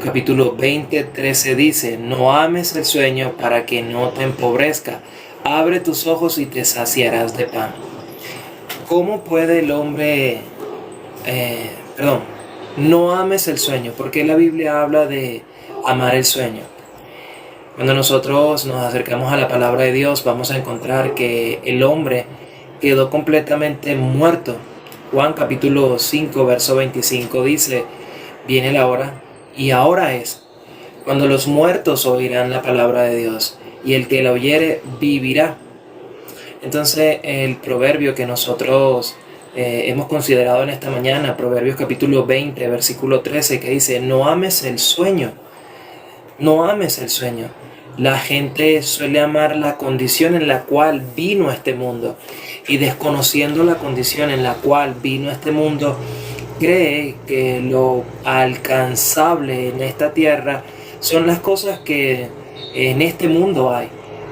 capítulo 20, 13 dice: no ames el sueño para que no te empobrezca. Abre tus ojos y te saciarás de pan. ¿Cómo puede el hombre... no ames el sueño? ¿Por qué la Biblia habla de amar el sueño? Cuando nosotros nos acercamos a la palabra de Dios, vamos a encontrar que el hombre quedó completamente muerto. Juan capítulo 5, verso 25 dice: viene la hora, y ahora es, cuando los muertos oirán la palabra de Dios, y el que la oyere vivirá. Entonces el proverbio que nosotros hemos considerado en esta mañana, Proverbios capítulo 20, versículo 13, que dice: no ames el sueño, no ames el sueño. La gente suele amar la condición en la cual vino a este mundo, y desconociendo la condición en la cual vino a este mundo, cree que lo alcanzable en esta tierra son las cosas que en este mundo hay.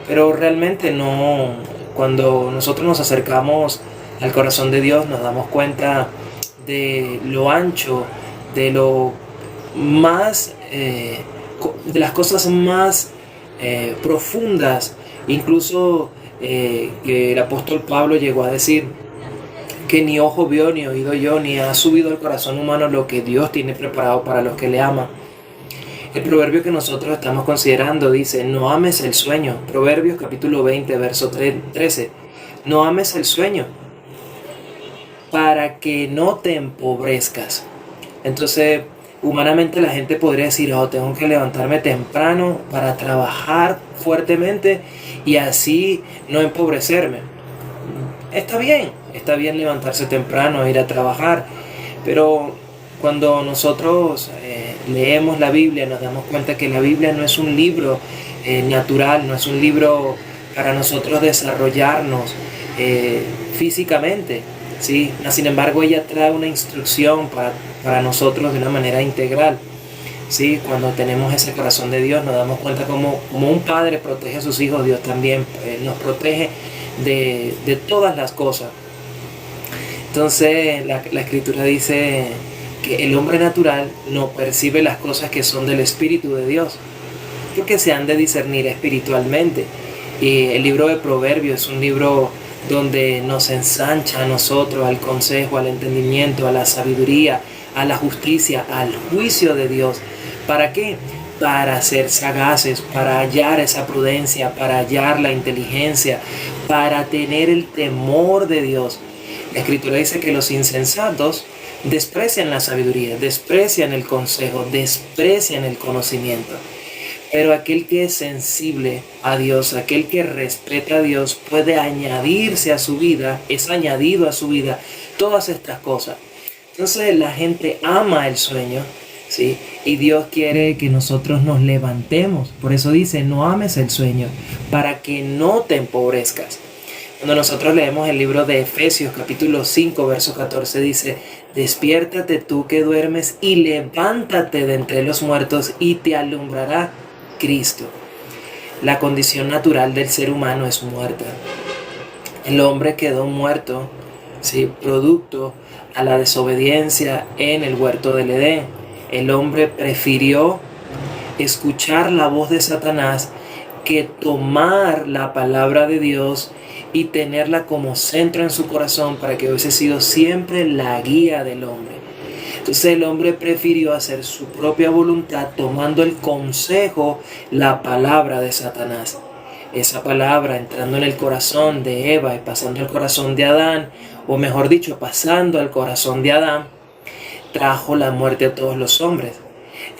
Pero realmente no. Cuando nosotros nos acercamos al corazón de Dios, nos damos cuenta de lo ancho, de lo más, de las cosas más profundas, incluso que el apóstol Pablo llegó a decir que ni ojo vio, ni oído oyó, ni ha subido al corazón humano lo que Dios tiene preparado para los que le aman. El proverbio que nosotros estamos considerando dice: no ames el sueño. Proverbios capítulo 20, verso 13. No ames el sueño para que no te empobrezcas. Entonces, humanamente la gente podría decir: oh, tengo que levantarme temprano para trabajar fuertemente y así no empobrecerme. Está bien levantarse temprano, ir a trabajar, pero cuando nosotros leemos la Biblia, nos damos cuenta que la Biblia no es un libro natural, no es un libro para nosotros desarrollarnos físicamente, ¿sí? Sin embargo, ella trae una instrucción para nosotros de una manera integral, ¿sí? Cuando tenemos ese corazón de Dios, nos damos cuenta como un padre protege a sus hijos, Dios también nos protege de todas las cosas. Entonces la escritura dice que el hombre natural no percibe las cosas que son del Espíritu de Dios, porque se han de discernir espiritualmente. Y el libro de Proverbios es un libro donde nos ensancha a nosotros al consejo, al entendimiento, a la sabiduría, a la justicia, al juicio de Dios. ¿Para qué? Para ser sagaces, para hallar esa prudencia, para hallar la inteligencia, para tener el temor de Dios. La Escritura dice que los insensatos desprecian la sabiduría, desprecian el consejo, desprecian el conocimiento. Pero aquel que es sensible a Dios, aquel que respeta a Dios, puede añadirse a su vida, es añadido a su vida todas estas cosas. Entonces la gente ama el sueño, ¿sí? Y Dios quiere que nosotros nos levantemos. Por eso dice: no ames el sueño, para que no te empobrezcas. Cuando nosotros leemos el libro de Efesios capítulo 5, verso 14, dice: despiértate tú que duermes y levántate de entre los muertos y te alumbrará Cristo. La condición natural del ser humano es muerta. El hombre quedó muerto, ¿sí? Producto a la desobediencia en el huerto del Edén. El hombre prefirió escuchar la voz de Satanás que tomar la palabra de Dios y tenerla como centro en su corazón para que hubiese sido siempre la guía del hombre. Entonces el hombre prefirió hacer su propia voluntad tomando el consejo, la palabra de Satanás. Esa palabra entrando en el corazón de Eva y pasando al corazón de Adán, o mejor dicho, pasando al corazón de Adán, trajo la muerte a todos los hombres.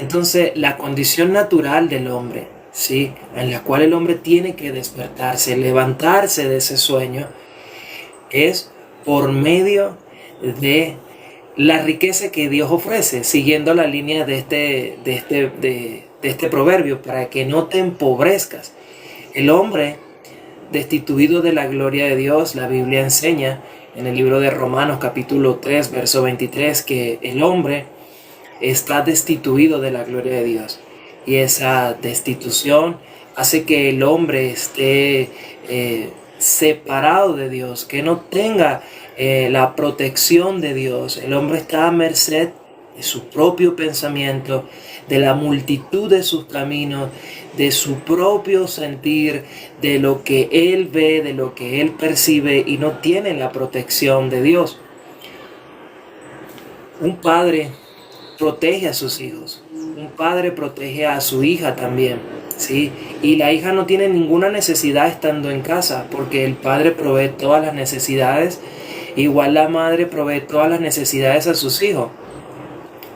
Entonces la condición natural del hombre, ¿sí?, en la cual el hombre tiene que despertarse, levantarse de ese sueño, es por medio de la riqueza que Dios ofrece, siguiendo la línea de este proverbio, para que no te empobrezcas. El hombre destituido de la gloria de Dios, la Biblia enseña en el libro de Romanos capítulo 3, verso 23, que el hombre está destituido de la gloria de Dios. Y esa destitución hace que el hombre esté separado de Dios, que no tenga la protección de Dios. El hombre está a merced de su propio pensamiento, de la multitud de sus caminos, de su propio sentir, de lo que él ve, de lo que él percibe, y no tiene la protección de Dios. Un padre protege a sus hijos, un padre protege a su hija también, ¿sí? Y la hija no tiene ninguna necesidad estando en casa, porque el padre provee todas las necesidades, igual la madre provee todas las necesidades a sus hijos.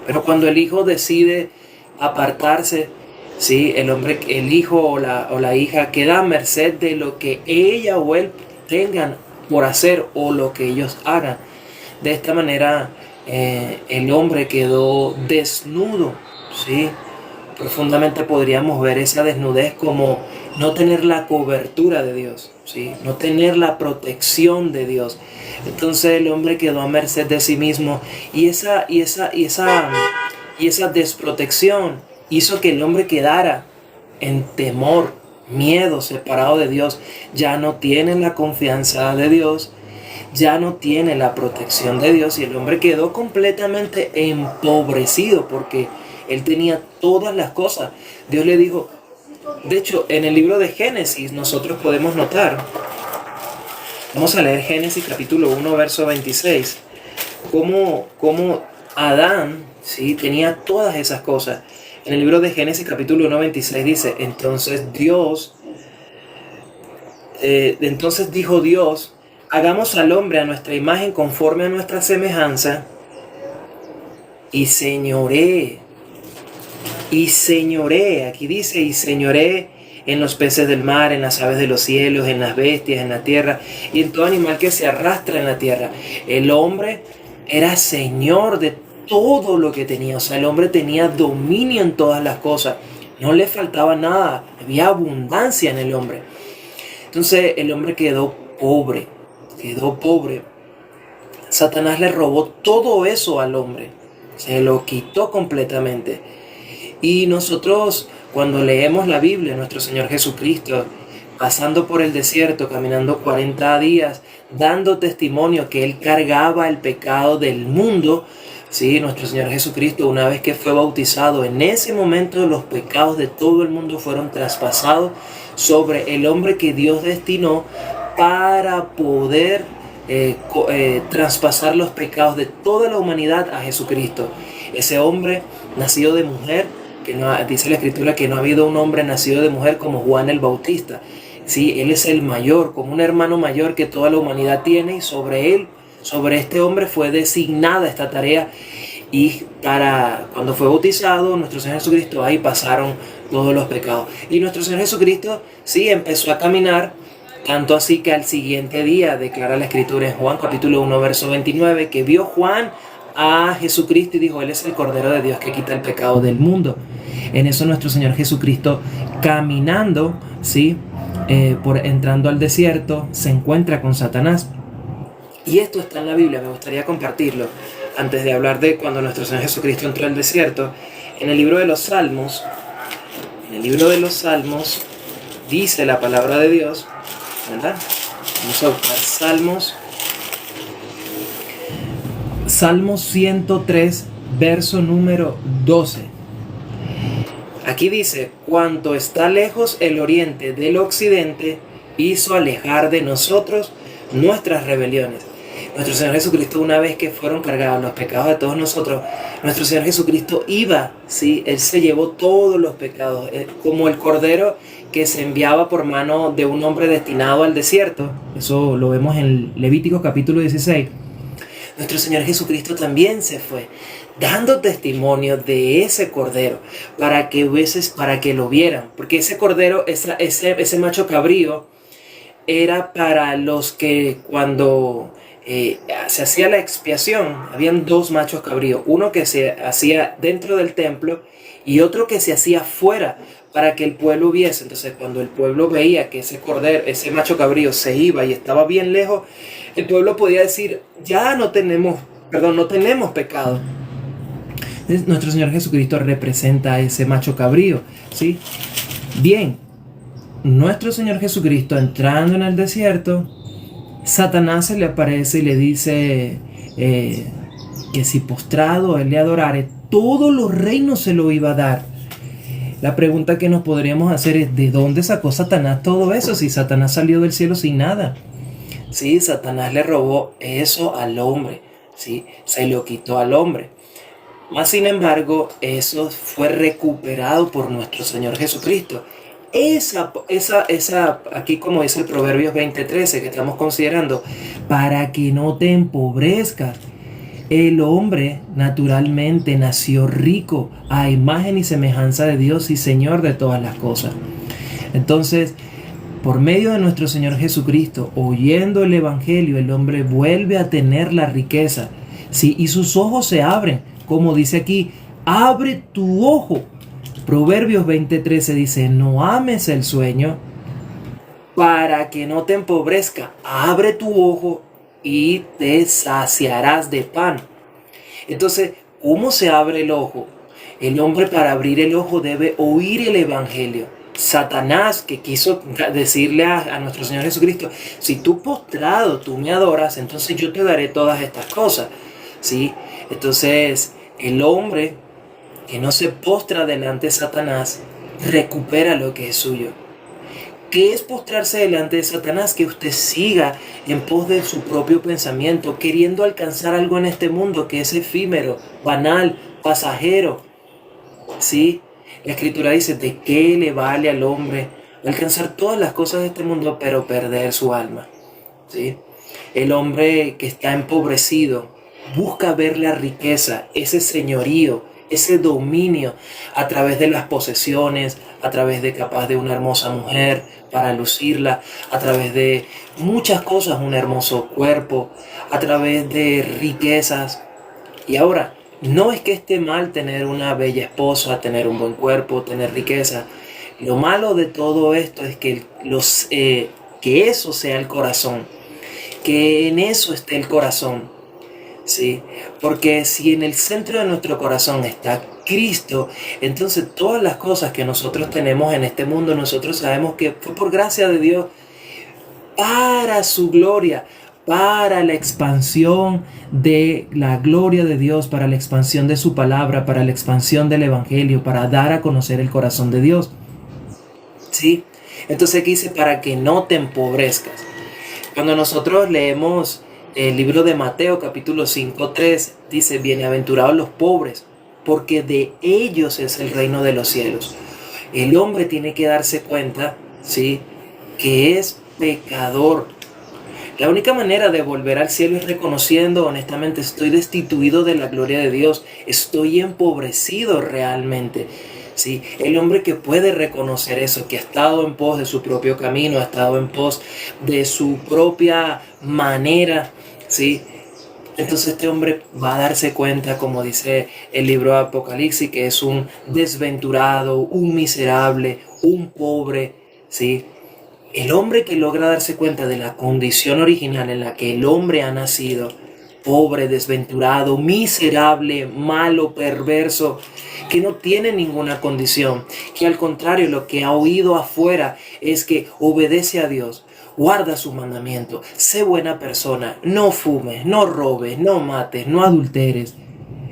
Pero cuando el hijo decide apartarse, ¿sí? El hijo o la hija queda a merced de lo que ella o él tengan por hacer o lo que ellos hagan. De esta manera el hombre quedó desnudo, ¿sí? Profundamente podríamos ver esa desnudez como no tener la cobertura de Dios, ¿sí? No tener la protección de Dios. Entonces el hombre quedó a merced de sí mismo, y esa desprotección hizo que el hombre quedara en temor, miedo, separado de Dios. Ya no tiene la confianza de Dios, ya no tiene la protección de Dios, y el hombre quedó completamente empobrecido porque él tenía todas las cosas. Dios le dijo, de hecho, en el libro de Génesis nosotros podemos notar, vamos a leer Génesis capítulo 1, verso 26, cómo Adán, ¿sí?, tenía todas esas cosas. En el libro de Génesis capítulo 1, 26 dice, entonces dijo Dios, hagamos al hombre a nuestra imagen conforme a nuestra semejanza, y señoree, aquí dice, y señoree en los peces del mar, en las aves de los cielos, en las bestias, en la tierra, y en todo animal que se arrastra en la tierra. El hombre era señor de todo lo que tenía, o sea, el hombre tenía dominio en todas las cosas, no le faltaba nada, había abundancia en el hombre. Entonces el hombre quedó pobre. Satanás le robó todo eso al hombre, se lo quitó completamente. Y nosotros, cuando leemos la Biblia, nuestro Señor Jesucristo, pasando por el desierto, caminando 40 días, dando testimonio que Él cargaba el pecado del mundo, ¿sí? Nuestro Señor Jesucristo, una vez que fue bautizado, en ese momento los pecados de todo el mundo fueron traspasados sobre el hombre que Dios destinó para poder traspasar los pecados de toda la humanidad a Jesucristo. Ese hombre nacido de mujer, que no, dice la Escritura que no ha habido un hombre nacido de mujer como Juan el Bautista. Sí, él es el mayor, como un hermano mayor que toda la humanidad tiene, y sobre este hombre fue designada esta tarea. Y cuando fue bautizado nuestro Señor Jesucristo, ahí pasaron todos los pecados. Y nuestro Señor Jesucristo sí empezó a caminar, tanto así que al siguiente día declara la Escritura en Juan capítulo 1, verso 29, que vio Juan a Jesucristo y dijo, Él es el Cordero de Dios que quita el pecado del mundo. En eso nuestro Señor Jesucristo, caminando, ¿sí?, entrando al desierto, se encuentra con Satanás. Y esto está en la Biblia, me gustaría compartirlo antes de hablar de cuando nuestro Señor Jesucristo entró al desierto. En el libro de los Salmos, dice la palabra de Dios, ¿verdad? Vamos a buscar Salmos 103, verso número 12. Aquí dice, cuanto está lejos el oriente del occidente, hizo alejar de nosotros nuestras rebeliones. Nuestro Señor Jesucristo, una vez que fueron cargados los pecados de todos nosotros, nuestro Señor Jesucristo iba, ¿sí? Él se llevó todos los pecados, como el cordero que se enviaba por mano de un hombre destinado al desierto. Eso lo vemos en Levítico capítulo 16. Nuestro Señor Jesucristo también se fue, dando testimonio de ese cordero, para que lo vieran. Porque ese cordero, ese macho cabrío, era para los que cuando se hacía la expiación, habían dos machos cabríos, uno que se hacía dentro del templo y otro que se hacía fuera para que el pueblo viese. Entonces, cuando el pueblo veía que ese cordero, ese macho cabrío se iba y estaba bien lejos, el pueblo podía decir, ya no tenemos pecado. Entonces, nuestro Señor Jesucristo representa a ese macho cabrío, ¿sí? Bien, nuestro Señor Jesucristo entrando en el desierto, Satanás se le aparece y le dice, que si postrado él le adorare, todos los reinos se lo iba a dar. La pregunta que nos podríamos hacer es, ¿de dónde sacó Satanás todo eso? Si Satanás salió del cielo sin nada. Sí, Satanás le robó eso al hombre, ¿sí? Se lo quitó al hombre. Más sin embargo, eso fue recuperado por nuestro Señor Jesucristo. Aquí como dice el Proverbios 20:13 que estamos considerando, para que no te empobrezcas. El hombre naturalmente nació rico a imagen y semejanza de Dios y Señor de todas las cosas. Entonces, por medio de nuestro Señor Jesucristo, oyendo el Evangelio, el hombre vuelve a tener la riqueza, ¿sí? Y sus ojos se abren, como dice aquí, abre tu ojo. Proverbios 20:13 dice, no ames el sueño para que no te empobrezca. Abre tu ojo y te saciarás de pan. Entonces, ¿cómo se abre el ojo? El hombre para abrir el ojo debe oír el Evangelio. Satanás, que quiso decirle a nuestro Señor Jesucristo, si tú postrado, tú me adoras, entonces yo te daré todas estas cosas, ¿sí? Entonces, el hombre que no se postra delante de Satanás, recupera lo que es suyo. ¿Qué es postrarse delante de Satanás? Que usted siga en pos de su propio pensamiento, queriendo alcanzar algo en este mundo que es efímero, banal, pasajero, ¿sí? La Escritura dice, ¿de qué le vale al hombre alcanzar todas las cosas de este mundo, pero perder su alma? ¿Sí? El hombre que está empobrecido busca ver la riqueza, ese señorío, ese dominio a través de las posesiones, a través de capaz de una hermosa mujer para lucirla, a través de muchas cosas, un hermoso cuerpo, a través de riquezas. Y ahora, no es que esté mal tener una bella esposa, tener un buen cuerpo, tener riqueza. Lo malo de todo esto es que eso sea el corazón, que en eso esté el corazón. ¿Sí? Porque si en el centro de nuestro corazón está Cristo, entonces todas las cosas que nosotros tenemos en este mundo, nosotros sabemos que fue por gracia de Dios, para su gloria, para la expansión de la gloria de Dios, para la expansión de su palabra, para la expansión del Evangelio, para dar a conocer el corazón de Dios. ¿Sí? Entonces aquí dice, para que no te empobrezcas. Cuando nosotros leemos el libro de Mateo capítulo 5:3 dice, bienaventurados los pobres, porque de ellos es el reino de los cielos. El hombre tiene que darse cuenta, ¿sí?, que es pecador. La única manera de volver al cielo es reconociendo honestamente, estoy destituido de la gloria de Dios, estoy empobrecido realmente. ¿Sí? El hombre que puede reconocer eso, que ha estado en pos de su propio camino, ha estado en pos de su propia manera, ¿sí? Entonces este hombre va a darse cuenta, como dice el libro de Apocalipsis, que es un desventurado, un miserable, un pobre, ¿sí? El hombre que logra darse cuenta de la condición original en la que el hombre ha nacido, pobre, desventurado, miserable, malo, perverso, que no tiene ninguna condición, que al contrario lo que ha oído afuera es que obedece a Dios, guarda sus mandamientos, sé buena persona, no fumes, no robes, no mates, no adulteres.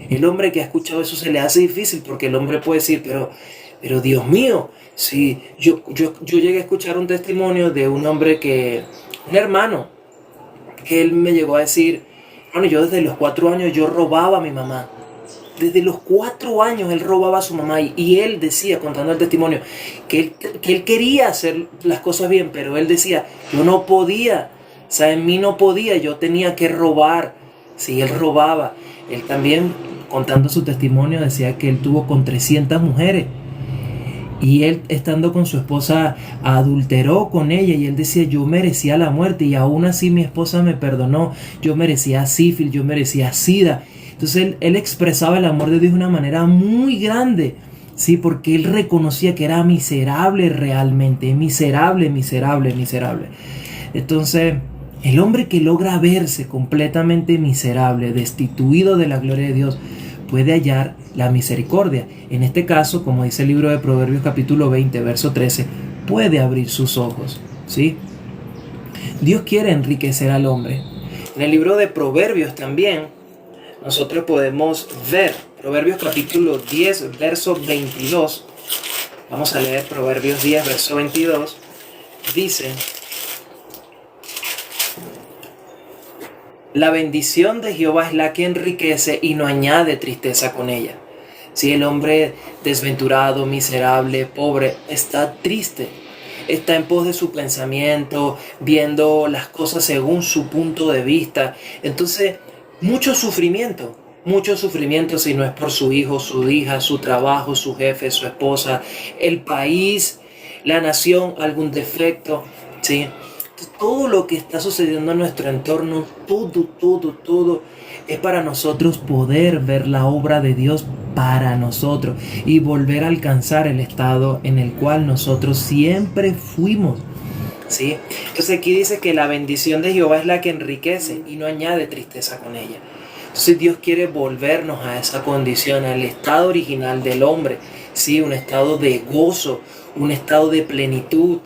El hombre que ha escuchado eso se le hace difícil porque el hombre puede decir, pero Dios mío, si yo llegué a escuchar un testimonio de un hombre un hermano, que él me llegó a decir, bueno, yo desde los 4 años yo robaba a mi mamá. Desde los 4 años él robaba a su mamá y él decía, contando el testimonio, que él quería hacer las cosas bien, pero él decía, yo no podía, o sea, en mí no podía, yo tenía que robar. Sí, él robaba. Él también, contando su testimonio, decía que él tuvo con 300 mujeres. Y él, estando con su esposa, adulteró con ella y él decía, yo merecía la muerte y aún así mi esposa me perdonó. Yo merecía sífilis, yo merecía sida. Entonces él expresaba el amor de Dios de una manera muy grande, ¿sí? Porque él reconocía que era miserable realmente, miserable. Entonces, el hombre que logra verse completamente miserable, destituido de la gloria de Dios, puede hallar la misericordia. En este caso, como dice el libro de Proverbios capítulo 20, verso 13, puede abrir sus ojos, ¿sí? Dios quiere enriquecer al hombre. En el libro de Proverbios también nosotros podemos ver Proverbios capítulo 10, verso 22. Vamos a leer Proverbios 10, verso 22. Dice: la bendición de Jehová es la que enriquece y no añade tristeza con ella. Si el hombre desventurado, miserable, pobre, está triste, está en pos de su pensamiento, viendo las cosas según su punto de vista, entonces mucho sufrimiento si no es por su hijo, su hija, su trabajo, su jefe, su esposa, el país, la nación, algún defecto, ¿sí? Todo lo que está sucediendo en nuestro entorno, todo es para nosotros poder ver la obra de Dios para nosotros y volver a alcanzar el estado en el cual nosotros siempre fuimos, ¿sí? Entonces aquí dice que la bendición de Jehová es la que enriquece y no añade tristeza con ella. Entonces Dios quiere volvernos a esa condición, al estado original del hombre, ¿sí? Un estado de gozo, un estado de plenitud,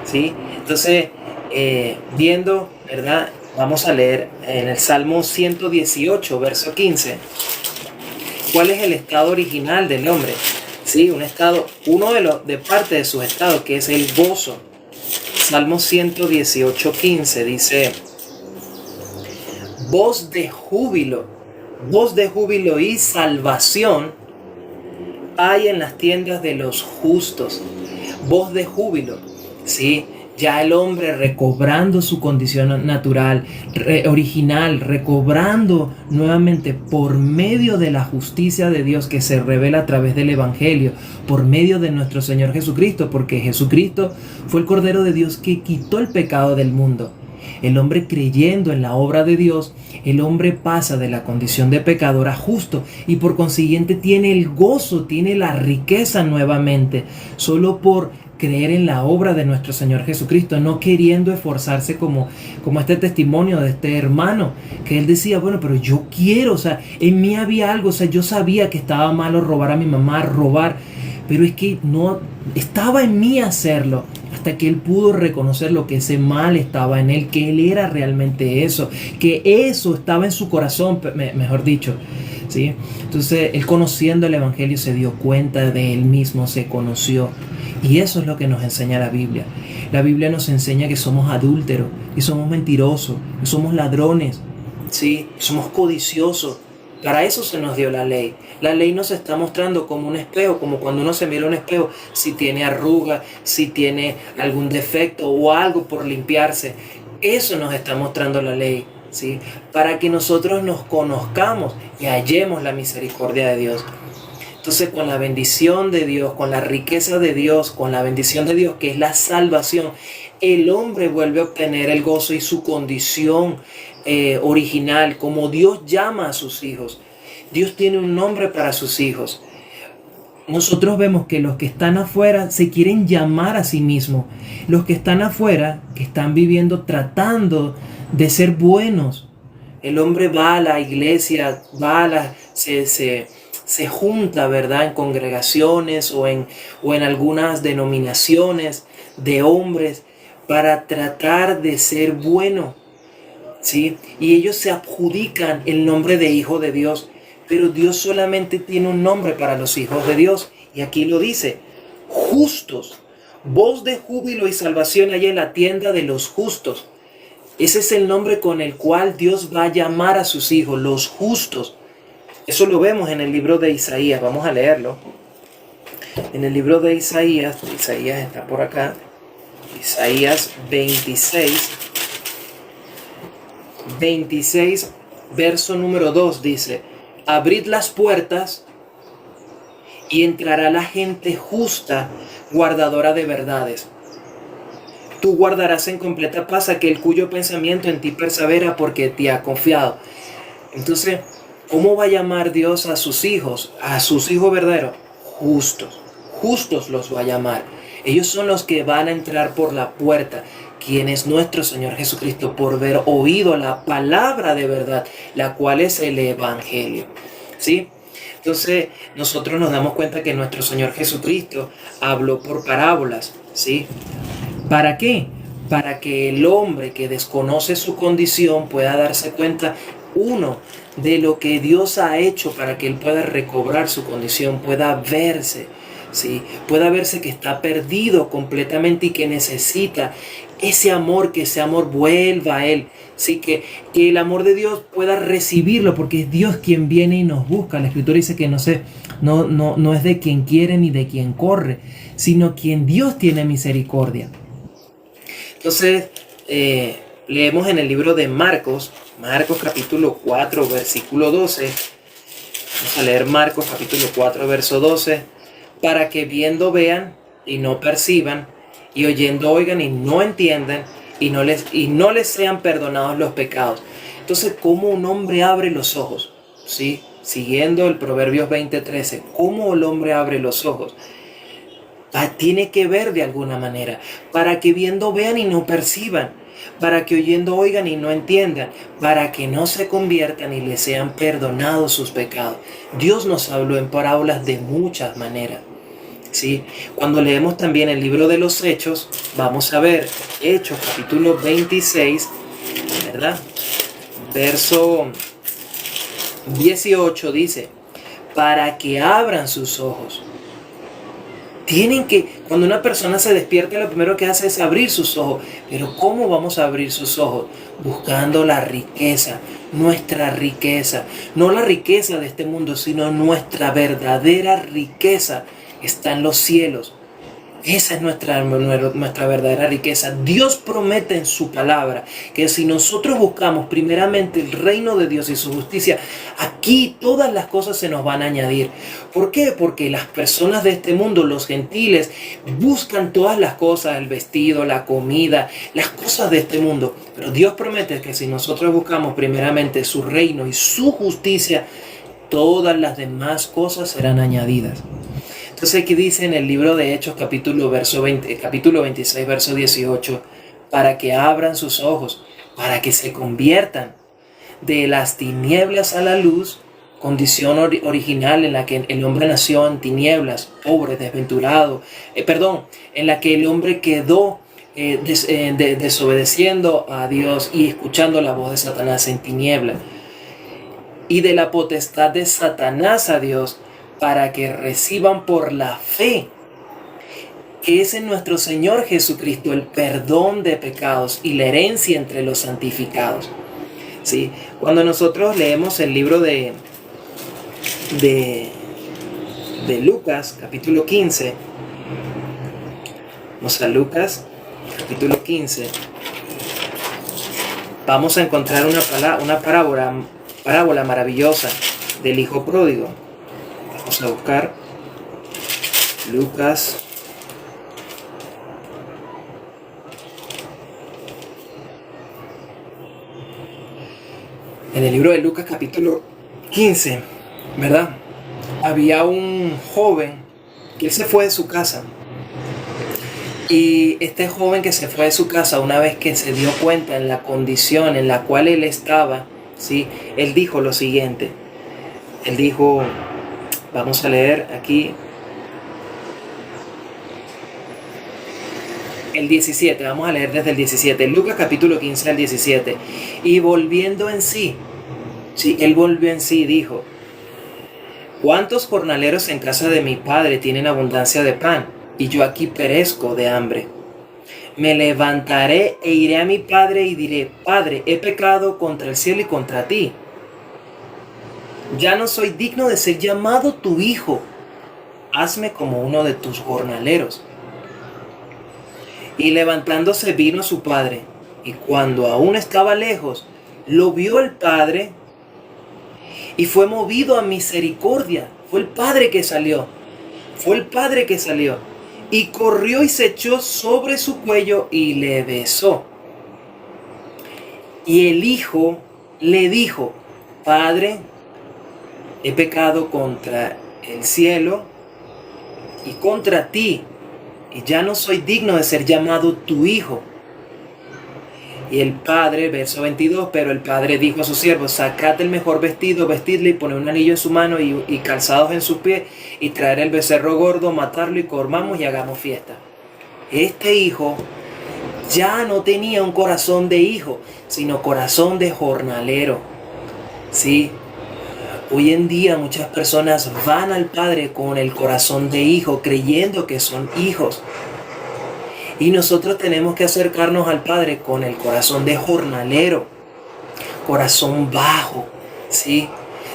¿sí? Entonces, viendo, ¿verdad? Vamos a leer en el Salmo 118, verso 15. ¿Cuál es el estado original del hombre? Sí, un estado, de parte de sus estados, que es el gozo. Salmo 118, 15 dice: voz de júbilo y salvación hay en las tiendas de los justos. Voz de júbilo, ¿sí? Ya el hombre recobrando su condición natural, original, recobrando nuevamente por medio de la justicia de Dios que se revela a través del Evangelio, por medio de nuestro Señor Jesucristo, porque Jesucristo fue el Cordero de Dios que quitó el pecado del mundo. El hombre creyendo en la obra de Dios, el hombre pasa de la condición de pecador a justo y por consiguiente tiene el gozo, tiene la riqueza nuevamente, solo por creer en la obra de nuestro Señor Jesucristo, no queriendo esforzarse como este testimonio de este hermano, que él decía, bueno, pero yo quiero, o sea, en mí había algo, o sea, yo sabía que estaba malo robar a mi mamá, pero es que no estaba en mí hacerlo, hasta que él pudo reconocer lo que ese mal estaba en él, que él era realmente eso, que eso estaba en su corazón, mejor dicho, ¿sí? Entonces, él conociendo el Evangelio se dio cuenta de él mismo, se conoció. Y eso es lo que nos enseña la Biblia. La Biblia nos enseña que somos adúlteros, que somos mentirosos, que somos ladrones, ¿sí? Somos codiciosos. Para eso se nos dio la ley. La ley nos está mostrando como un espejo, como cuando uno se mira en un espejo, si tiene arruga, si tiene algún defecto o algo por limpiarse. Eso nos está mostrando la ley, ¿sí? Para que nosotros nos conozcamos y hallemos la misericordia de Dios. Entonces, con la bendición de Dios, con la riqueza de Dios, con la bendición de Dios, que es la salvación, el hombre vuelve a obtener el gozo y su condición original, como Dios llama a sus hijos. Dios tiene un nombre para sus hijos. Nosotros vemos que los que están afuera se quieren llamar a sí mismos. Los que están afuera, que están viviendo tratando de ser buenos. El hombre va a la iglesia, se junta, ¿verdad?, en congregaciones o en algunas denominaciones de hombres para tratar de ser bueno, ¿sí? Y ellos se adjudican el nombre de hijo de Dios, pero Dios solamente tiene un nombre para los hijos de Dios, y aquí lo dice: justos. Voz de júbilo y salvación hay en la tienda de los justos. Ese es el nombre con el cual Dios va a llamar a sus hijos, los justos. Eso lo vemos en el libro de Isaías. Vamos a leerlo. En el libro de Isaías está por acá. Isaías 26, verso número 2 dice: abrid las puertas y entrará la gente justa, guardadora de verdades. Tú guardarás en completa paz aquel cuyo pensamiento en ti persevera, porque te ha confiado. Entonces, ¿cómo va a llamar Dios a sus hijos verdaderos? Justos. Justos los va a llamar. Ellos son los que van a entrar por la puerta. ¿Quién es nuestro Señor Jesucristo? Por haber oído la palabra de verdad, la cual es el Evangelio, ¿sí? Entonces, nosotros nos damos cuenta que nuestro Señor Jesucristo habló por parábolas, ¿sí? ¿Para qué? Para que el hombre que desconoce su condición pueda darse cuenta uno de lo que Dios ha hecho para que él pueda recobrar su condición, pueda verse, ¿sí? Pueda verse que está perdido completamente y que necesita ese amor, que ese amor vuelva a él, ¿sí? Que el amor de Dios pueda recibirlo, porque es Dios quien viene y nos busca. La Escritura dice que no es de quien quiere ni de quien corre, sino quien Dios tiene misericordia. Entonces, leemos en el libro de Marcos capítulo 4, versículo 12. Vamos a leer Marcos capítulo 4, verso 12. Para que viendo vean y no perciban, y oyendo oigan y no entiendan, y no les sean perdonados los pecados. Entonces, ¿cómo un hombre abre los ojos? ¿Sí? Siguiendo el Proverbios 20:13, ¿cómo el hombre abre los ojos? Tiene que ver de alguna manera, para que viendo vean y no perciban, para que oyendo oigan y no entiendan, para que no se conviertan y les sean perdonados sus pecados. Dios nos habló en parábolas de muchas maneras, ¿sí? Cuando leemos también el libro de los Hechos, vamos a ver Hechos capítulo 26, ¿verdad? Verso 18 dice, para que abran sus ojos. Cuando una persona se despierta, lo primero que hace es abrir sus ojos. Pero ¿cómo vamos a abrir sus ojos? Buscando la riqueza, nuestra riqueza. No la riqueza de este mundo, sino nuestra verdadera riqueza está en los cielos. Esa es nuestra verdadera riqueza. Dios promete en su palabra que si nosotros buscamos primeramente el reino de Dios y su justicia, aquí todas las cosas se nos van a añadir. ¿Por qué? Porque las personas de este mundo, los gentiles, buscan todas las cosas, el vestido, la comida, las cosas de este mundo. Pero Dios promete que si nosotros buscamos primeramente su reino y su justicia, todas las demás cosas serán añadidas. Entonces aquí dice en el libro de Hechos capítulo 26, verso 18, para que abran sus ojos, para que se conviertan de las tinieblas a la luz, condición original en la que el hombre nació en tinieblas, pobre, desventurado, en la que el hombre quedó desobedeciendo a Dios y escuchando la voz de Satanás en tinieblas, y de la potestad de Satanás a Dios, para que reciban por la fe, que es en nuestro Señor Jesucristo, el perdón de pecados y la herencia entre los santificados. ¿Sí? Cuando nosotros leemos el libro de Lucas, capítulo 15, vamos a Lucas, capítulo 15, vamos a encontrar una parábola maravillosa del Hijo Pródigo. Vamos a buscar Lucas en el libro de Lucas capítulo 15, ¿verdad? Había un joven que él se fue de su casa, y este joven que se fue de su casa, una vez que se dio cuenta en la condición en la cual él estaba, ¿sí? Él dijo lo siguiente. Él dijo, vamos a leer aquí el 17, vamos a leer desde el 17, Lucas capítulo 15 al 17. Y volviendo en sí, él volvió en sí y dijo, ¿cuántos jornaleros en casa de mi padre tienen abundancia de pan, y yo aquí perezco de hambre? Me levantaré e iré a mi padre y diré, Padre, he pecado contra el cielo y contra ti. Ya no soy digno de ser llamado tu hijo. Hazme como uno de tus jornaleros. Y levantándose vino su padre, y cuando aún estaba lejos, lo vio el padre y fue movido a misericordia. Fue el padre que salió. Y corrió y se echó sobre su cuello y le besó. Y el hijo le dijo, Padre, he pecado contra el cielo y contra ti, y ya no soy digno de ser llamado tu hijo. Y el padre, verso 22, pero el padre dijo a sus siervos, sacad el mejor vestido, vestidle y poned un anillo en su mano y calzados en sus pies, y traer el becerro gordo, matarlo y comamos y hagamos fiesta. Este hijo ya no tenía un corazón de hijo, sino corazón de jornalero. Sí, hoy en día muchas personas van al Padre con el corazón de hijo, creyendo que son hijos. Y nosotros tenemos que acercarnos al Padre con el corazón de jornalero, corazón bajo, ¿sí?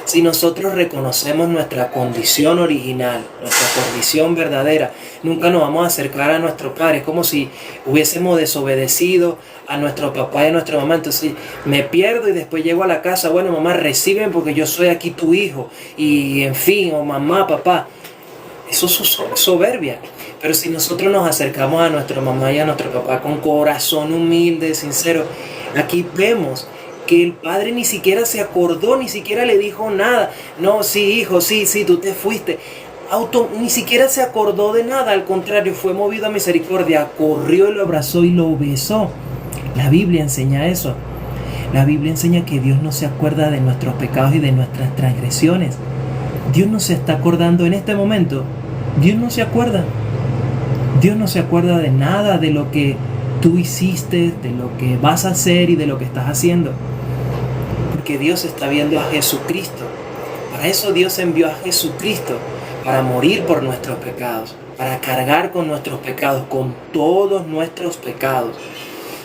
Si nosotros reconocemos nuestra condición original, nuestra condición verdadera, nunca nos vamos a acercar a nuestro Padre. Es como si hubiésemos desobedecido a nuestro papá y a nuestra mamá. Entonces me pierdo y después llego a la casa. Bueno, mamá, reciben porque yo soy aquí tu hijo. Y en fin, o mamá, papá. Eso es soberbia. Pero si nosotros nos acercamos a nuestra mamá y a nuestro papá con corazón humilde, sincero, aquí vemos que el padre ni siquiera se acordó, ni siquiera le dijo nada. No, sí, hijo, sí, tú te fuiste. Ni siquiera se acordó de nada, al contrario, fue movido a misericordia, corrió y lo abrazó y lo besó. La Biblia enseña eso. La Biblia enseña que Dios no se acuerda de nuestros pecados y de nuestras transgresiones. Dios no se está acordando en este momento. Dios no se acuerda. Dios no se acuerda de nada de lo que tú hiciste, de lo que vas a hacer y de lo que estás haciendo. Porque Dios está viendo a Jesucristo. Para eso Dios envió a Jesucristo, para morir por nuestros pecados, para cargar con nuestros pecados, con todos nuestros pecados.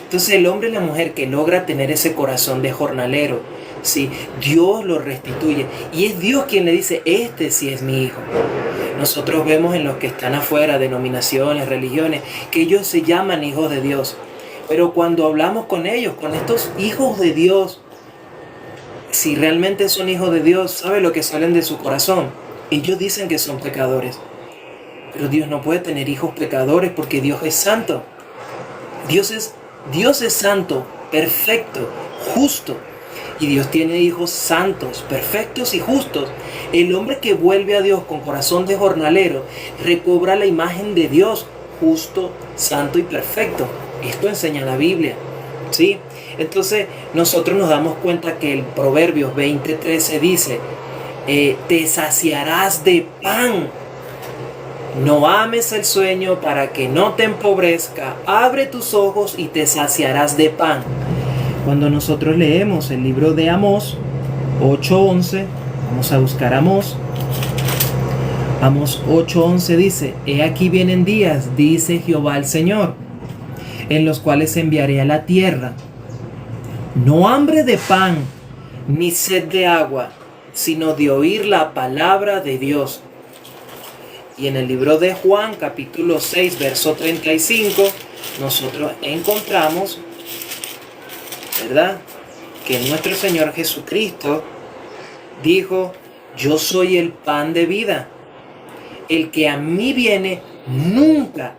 Entonces el hombre y la mujer que logra tener ese corazón de jornalero, ¿sí? Dios lo restituye. Y es Dios quien le dice, este sí es mi hijo. Nosotros vemos en los que están afuera, denominaciones, religiones, que ellos se llaman hijos de Dios. Pero cuando hablamos con ellos, con estos hijos de Dios, si realmente son hijos de Dios, ¿sabe lo que salen de su corazón? Ellos dicen que son pecadores. Pero Dios no puede tener hijos pecadores porque Dios es santo. Dios es santo, perfecto, justo. Y Dios tiene hijos santos, perfectos y justos. El hombre que vuelve a Dios con corazón de jornalero recobra la imagen de Dios, justo, santo y perfecto. Esto enseña la Biblia, ¿sí? Entonces nosotros nos damos cuenta que el Proverbios 20:13 dice, te saciarás de pan. No ames el sueño para que no te empobrezca. Abre tus ojos y te saciarás de pan. Cuando nosotros leemos el libro de Amós 8:11, vamos a buscar Amós. Amós 8:11 dice, he aquí vienen días, dice Jehová el Señor, en los cuales enviaré a la tierra no hambre de pan, ni sed de agua, sino de oír la palabra de Dios. Y en el libro de Juan, capítulo 6, verso 35, nosotros encontramos, ¿verdad?, que nuestro Señor Jesucristo dijo, yo soy el pan de vida. El que a mí viene nunca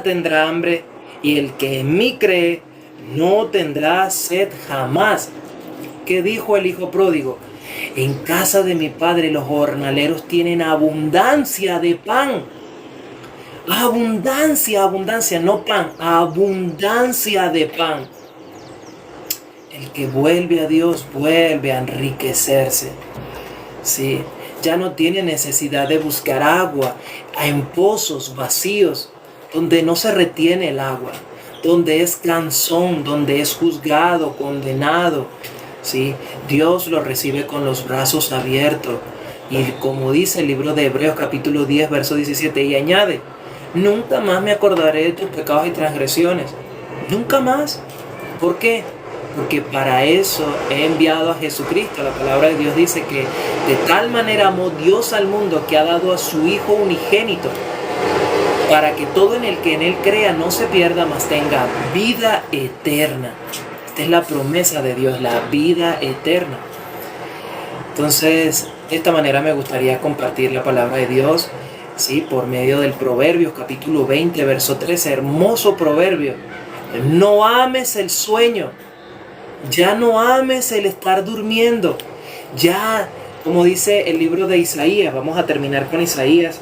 tendrá hambre, y el que en mí cree no tendrá sed jamás. ¿Qué dijo el hijo pródigo? En casa de mi padre los jornaleros tienen abundancia de pan. Abundancia, no pan, abundancia de pan. El que vuelve a Dios vuelve a enriquecerse. Sí, ya no tiene necesidad de buscar agua en pozos vacíos donde no se retiene el agua, donde es cansón, donde es juzgado, condenado. ¿Sí? Dios lo recibe con los brazos abiertos. Y como dice el libro de Hebreos capítulo 10, verso 17, y añade, nunca más me acordaré de tus pecados y transgresiones. Nunca más. ¿Por qué? Porque para eso he enviado a Jesucristo. La palabra de Dios dice que de tal manera amó Dios al mundo que ha dado a su Hijo unigénito, para que todo en el que en Él crea no se pierda, mas tenga vida eterna. Esta es la promesa de Dios, la vida eterna. Entonces, de esta manera me gustaría compartir la palabra de Dios, ¿sí?, por medio del Proverbios, capítulo 20, verso 13. Hermoso proverbio. No ames el sueño. Ya no ames el estar durmiendo. Ya, como dice el libro de Isaías, vamos a terminar con Isaías.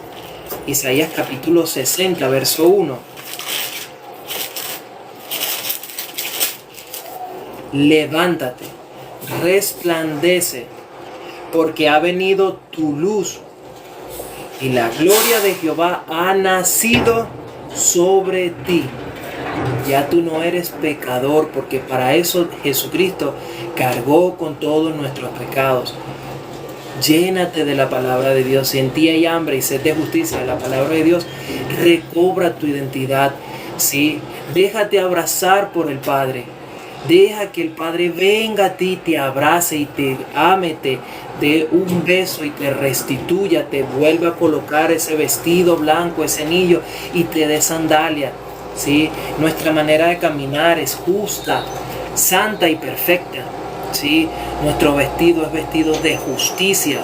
Isaías capítulo 60, verso 1. Levántate, resplandece, porque ha venido tu luz y la gloria de Jehová ha nacido sobre ti. Ya tú no eres pecador, porque para eso Jesucristo cargó con todos nuestros pecados. Llénate de la palabra de Dios. Si en ti hay hambre y sed de justicia de la palabra de Dios, recobra tu identidad, ¿sí? Déjate abrazar por el Padre. Deja que el Padre venga a ti, te abrace y te ame, te dé un beso y te restituya, te vuelva a colocar ese vestido blanco, ese anillo y te dé sandalia, ¿sí? Nuestra manera de caminar es justa, santa y perfecta, ¿sí? Nuestro vestido es vestido de justicia,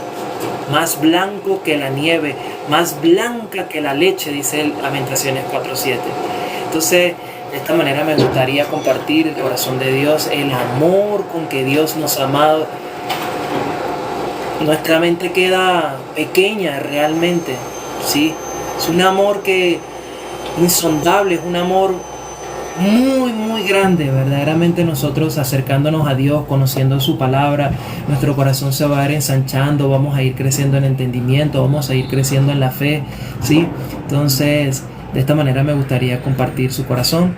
más blanco que la nieve, más blanca que la leche, dice Lamentaciones 4:7. Entonces, de esta manera me gustaría compartir el corazón de Dios, el amor con que Dios nos ha amado. Nuestra mente queda pequeña realmente, ¿sí? Es un amor que insondable, es un amor muy, muy grande. Verdaderamente nosotros acercándonos a Dios, conociendo su palabra, nuestro corazón se va a ir ensanchando, vamos a ir creciendo en entendimiento, vamos a ir creciendo en la fe, ¿sí? Entonces, de esta manera me gustaría compartir su corazón.